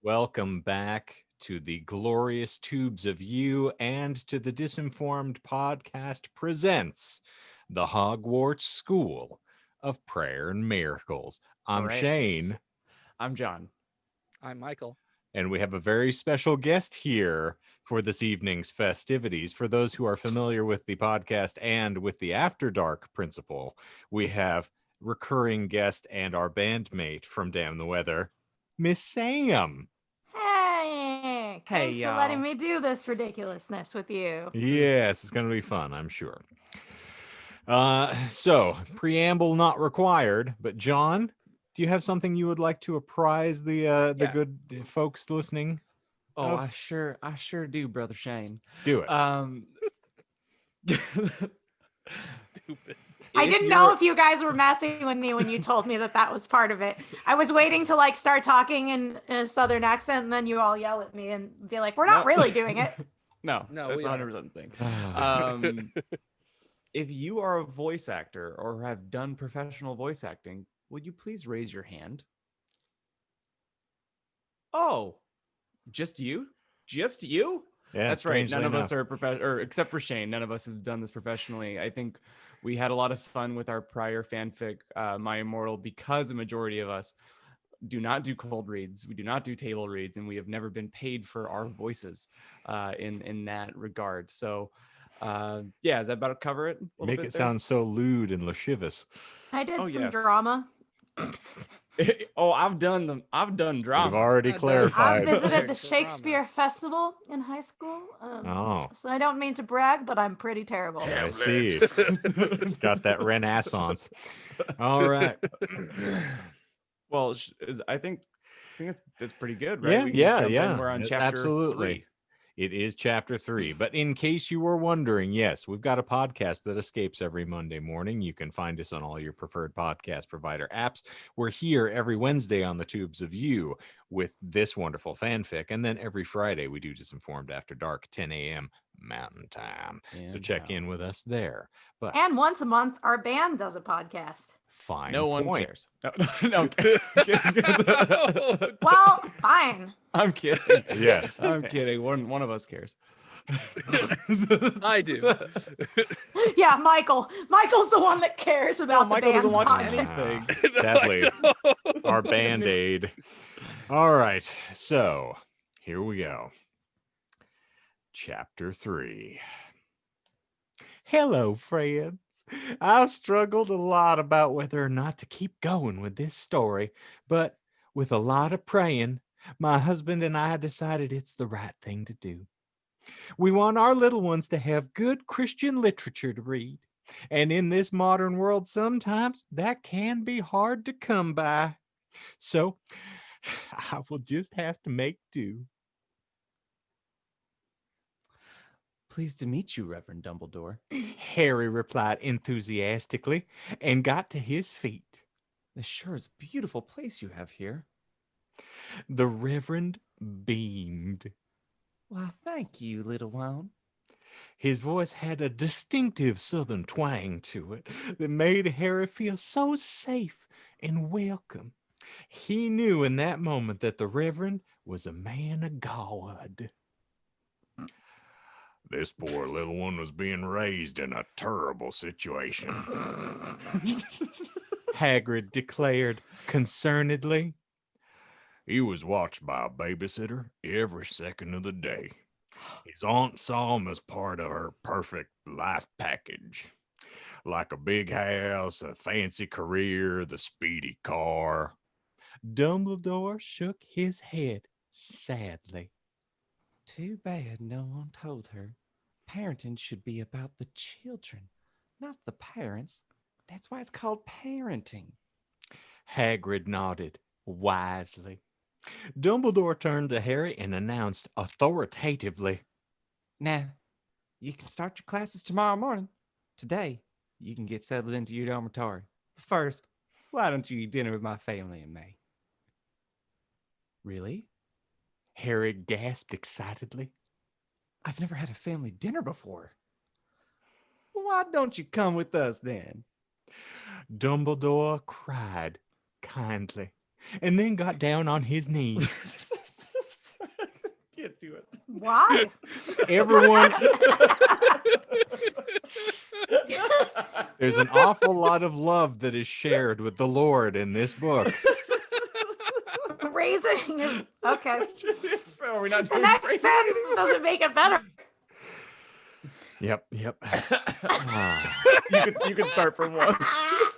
Welcome back to the glorious tubes of you and to the Disinformed podcast presents the Hogwarts School of Prayer and Miracles. I'm All right. Shane, I'm John. I'm Michael. and we have a very special guest here for this evening's festivities. For those who are familiar with the podcast and with the After Dark principle, we have recurring guest and our bandmate from Damn the Weather, Miss Sam. Hey, thanks for letting y'all. me do this ridiculousness with you. Yes, it's going to be fun, I'm sure. So, preamble not required, but John, do you have something you would like to apprise the Yeah. good folks listening? Oh, of? I sure do, brother Shane. Do it. Stupid. I didn't know if you guys were messing with me when you told me that was part of it. I was waiting to like start talking in a southern accent, and then you all yell at me and be like, "We're not really doing it." No, No, that's we are. 100% thing. If you are a voice actor or have done professional voice acting, would you please raise your hand? Oh, just you? Just you? Yeah, That's right. None strangely of us enough. are or except for Shane, none of us have done this professionally. I think we had a lot of fun with our prior fanfic, My Immortal, because a majority of us do not do cold reads. We do not do table reads, and we have never been paid for our voices in that regard. So, yeah, is that about to cover it? A little Make bit it there? sound so lewd and lascivious. I did Oh, some yes. drama. Oh, I've done We've drama. already That does- I clarified. visited the Drama. Shakespeare Festival in high school. Oh. So I don't mean to brag, but I'm pretty terrible. I see. Got that renaissance. All right. Well, I think that's pretty good, right? We can Yeah. jump in. We're on Yes, chapter absolutely. 3. It is chapter 3. But in case you were wondering, yes, we've got a podcast that escapes every Monday morning. You can find us on all your preferred podcast provider apps. We're here every Wednesday on the Tubes of You with this wonderful fanfic. And then every Friday we do Disinformed After Dark, 10 a.m. Mountain Time. So check in with us there. But And once a month, our band does a podcast. fine No one point. cares. No. Well, fine. I'm kidding. Yes. I'm kidding. One of us cares. I do. Yeah, Michael. Michael's the one that cares about Michael the doesn't band's watch podcast. anything. Sadly, our Band-Aid. All right, so here we go. Chapter 3. Hello, friends. I've struggled a lot about whether or not to keep going with this story, but with a lot of praying, my husband and I decided it's the right thing to do. We want our little ones to have good Christian literature to read. And in this modern world, sometimes that can be hard to come by. So I will just have to make do. Pleased to meet you, Reverend Dumbledore. Harry replied enthusiastically and got to his feet. This sure is a beautiful place you have here. The Reverend beamed. Why, thank you, little one. His voice had a distinctive southern twang to it that made Harry feel so safe and welcome. He knew in that moment that the Reverend was a man of God. This poor little one was being raised in a terrible situation, Hagrid declared concernedly. He was watched by a babysitter every second of the day. His aunt saw him as part of her perfect life package, like a big house, a fancy career, the speedy car. Dumbledore shook his head sadly. Too bad no one told her. Parenting should be about the children, not the parents. That's why it's called parenting. Hagrid nodded wisely. Dumbledore turned to Harry and announced authoritatively, Now, you can start your classes tomorrow morning. Today, you can get settled into your dormitory. But first, why don't you eat dinner with my family and me? Really? Harry gasped excitedly. I've never had a family dinner before. Why don't you come with us then? Dumbledore cried kindly and then got down on his knees. Why? Everyone, there's an awful lot of love that is shared with the Lord in this book. Raising is okay. Are we not The doing next phrases sentence anymore? doesn't make it better. Yep. Ah, You can start from one. I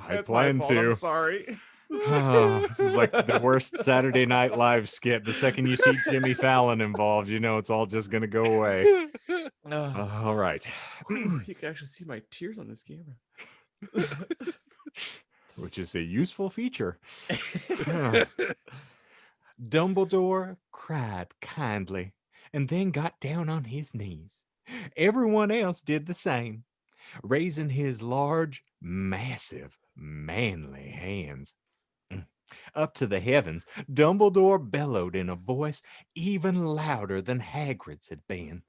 That's my plan fault, I'm to. sorry. Oh, this is like the worst Saturday Night Live skit. The second you see Jimmy Fallon involved, you know it's all just going to go away. All right. You can actually see my tears on this camera. Which is a useful feature. Dumbledore cried kindly and then got down on his knees. Everyone else did the same, raising his large, massive, manly hands up to the heavens. Dumbledore bellowed in a voice even louder than Hagrid's had been.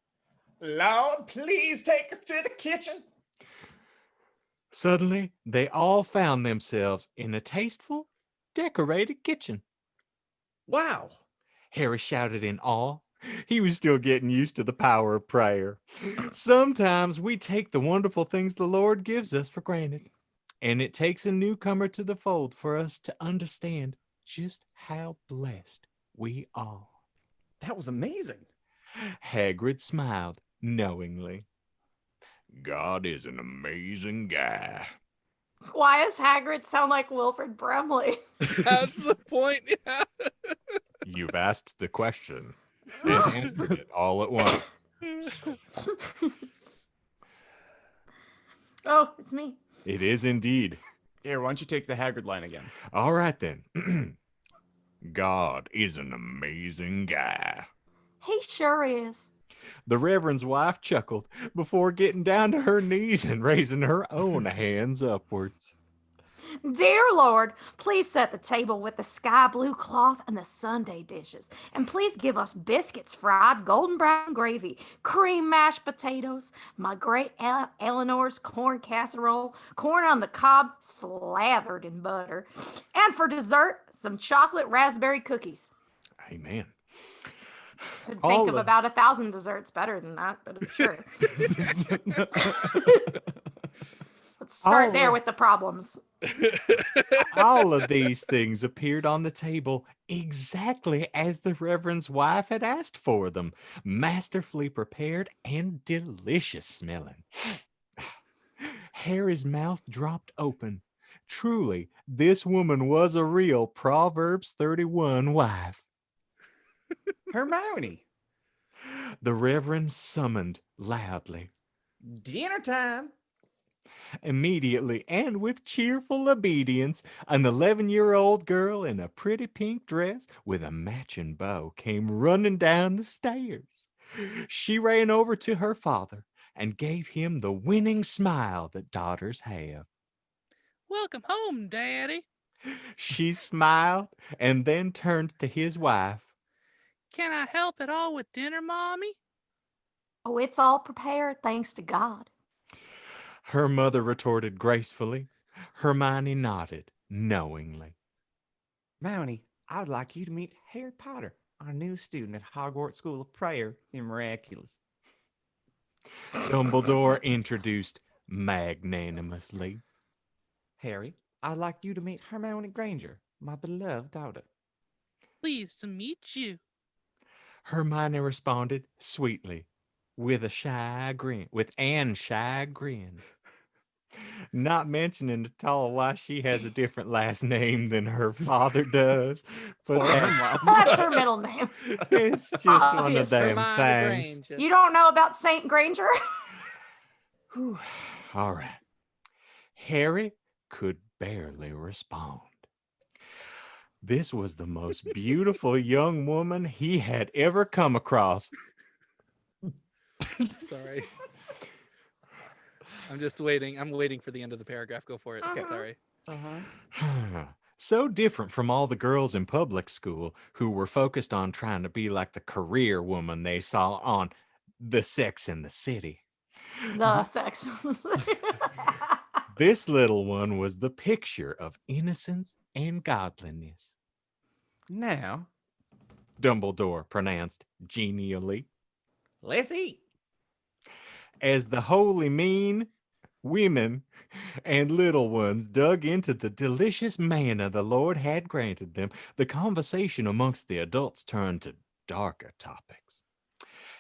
Lord, please take us to the kitchen. Suddenly, they all found themselves in a tasteful, decorated kitchen. Wow. Harry shouted in awe. He was still getting used to the power of prayer. Sometimes we take the wonderful things the Lord gives us for granted, and it takes a newcomer to the fold for us to understand just how blessed we are. That was amazing. Hagrid smiled knowingly. God is an amazing guy. Why does Hagrid sound like Wilfred Brimley? That's the point. Yeah. You've asked the question and answered it all at once. Oh, it's me. It is indeed. Here, why don't you take the Hagrid line again? All right then. God is an amazing guy. He sure is. The Reverend's wife chuckled before getting down to her knees and raising her own hands upwards. Dear Lord, please set the table with the sky blue cloth and the Sunday dishes. And please give us biscuits, fried golden brown gravy, cream mashed potatoes, my great Eleanor's corn casserole, corn on the cob slathered in butter, and for dessert, some chocolate raspberry cookies. Amen. Could All think of of- about 1,000 desserts better than that, but sure. Let's start All there of- with the problems. All of these things appeared on the table exactly as the Reverend's wife had asked for them, masterfully prepared and delicious smelling. Harry's mouth dropped open. Truly, this woman was a real Proverbs 31 wife. Hermione. The Reverend summoned loudly. Dinner time. Immediately and with cheerful obedience, an 11-year-old girl in a pretty pink dress with a matching bow came running down the stairs. She ran over to her father and gave him the winning smile that daughters have. Welcome home, Daddy. She smiled and then turned to his wife. Can I help at all with dinner, Mommy? Oh, it's all prepared, thanks to God. Her mother retorted gracefully. Hermione nodded knowingly. Hermione, I would like you to meet Harry Potter, our new student at Hogwarts School of Prayer in Miraculous. Dumbledore introduced magnanimously. Harry, I'd like you to meet Hermione Granger, my beloved daughter. Pleased to meet you. Hermione responded sweetly, with an shy grin, not mentioning at all why she has a different last name than her father does. But Poor that's, That's her middle name. it's just one of Obvious. them Hermione things. Granger. You don't know about Saint Granger? Whew. All right. Harry could barely respond. This was the most beautiful young woman he had ever come across. Sorry. I'm just waiting. I'm waiting for the end of the paragraph. Go for it. Okay, sorry. So different from all the girls in public school who were focused on trying to be like the career woman they saw on The Sex in the City. The sex. This little one was the picture of innocence and godliness. Now, Dumbledore pronounced genially. Let's eat. As the holy mean women and little ones dug into the delicious manna the Lord had granted them, the conversation amongst the adults turned to darker topics.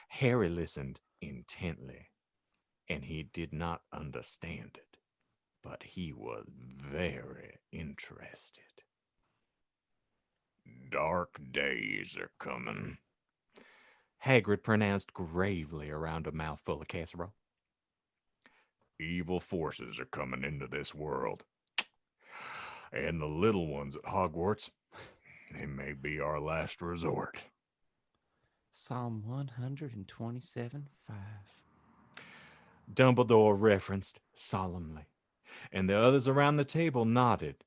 Harry listened intently, and he did not understand it, but he was very interested. Dark days are coming, Hagrid pronounced gravely around a mouthful of casserole. Evil forces are coming into this world. And the little ones at Hogwarts, they may be our last resort. Psalm 127:5. Dumbledore referenced solemnly, and the others around the table nodded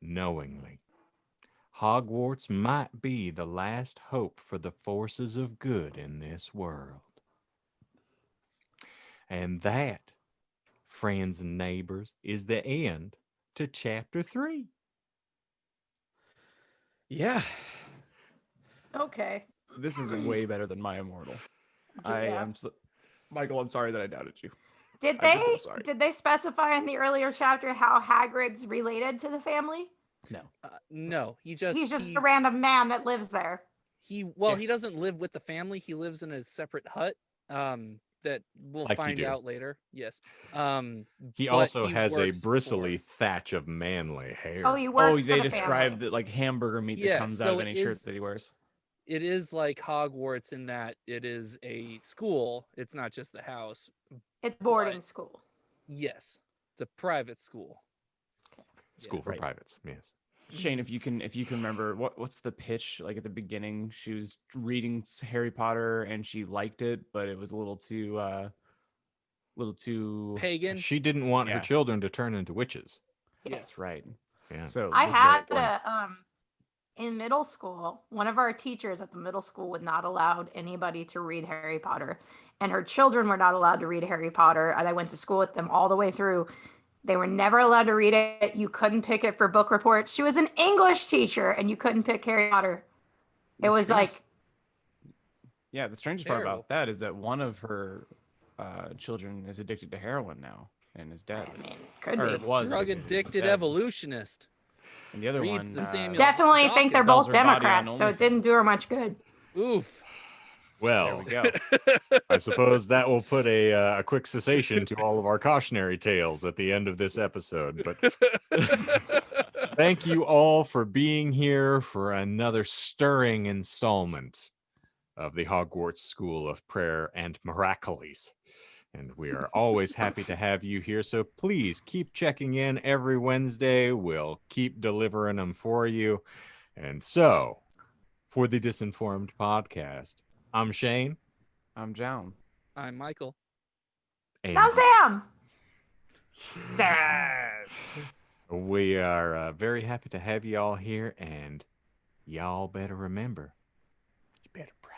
knowingly. Hogwarts might be the last hope for the forces of good in this world. And that, friends and neighbors, is the end to chapter 3. Yeah, Okay. this is way better than my Immortal. I Yeah. am Michael, I'm sorry that I doubted you. Did I'm just so sorry. they specify in the earlier chapter how Hagrid's related to the family? No. No, He's just a random man that lives there. he Yeah. doesn't live with the family. He lives in a separate hut. That we'll Like you find do. out later. Yes. He but also has a works bristly for- thatch of manly hair. Oh, he works Oh, for they the described family. the like hamburger meat that Yeah, comes out so of it any shirt is- that he wears. It is like Hogwarts in that it is a school. It's not just the house. It's boarding But- school. Yes, it's a private school. School for right. privates, yes. Shane, if you can remember what's the pitch like at the beginning? She was reading Harry Potter and she liked it, but it was a little too Pagan. She didn't want her Yeah. children to turn into witches. Yes. That's right. Yeah. So I this is had one. in middle school, one of our teachers at the middle school would not allow anybody to read Harry Potter, and her children were not allowed to read Harry Potter. And I went to school with them all the way through. They were never allowed to read it. You couldn't pick it for book reports. She was an English teacher, and you couldn't pick Harry Potter. It The was strangest- like, yeah, the strangest part Terrible. about that is that one of her children is addicted to heroin now and is dead. I mean, could Or be. it was Drug addicted, addicted dead. evolutionist. And the other Reads one the Samuel Definitely think they're Dawkins. both Sells her body on Democrats, so it OnlyFans. didn't do her much good. Oof. There Well, we go. I suppose that will put a quick cessation to all of our cautionary tales at the end of this episode. But thank you all for being here for another stirring installment of the Hogwarts School of Prayer and Miracles. And we are always happy to have you here. So please keep checking in every Wednesday. We'll keep delivering them for you. And so, for the Disinformed podcast, I'm Shane. I'm John. I'm Michael. And Now Sam. we are very happy to have you all here. And y'all better remember, you better pray.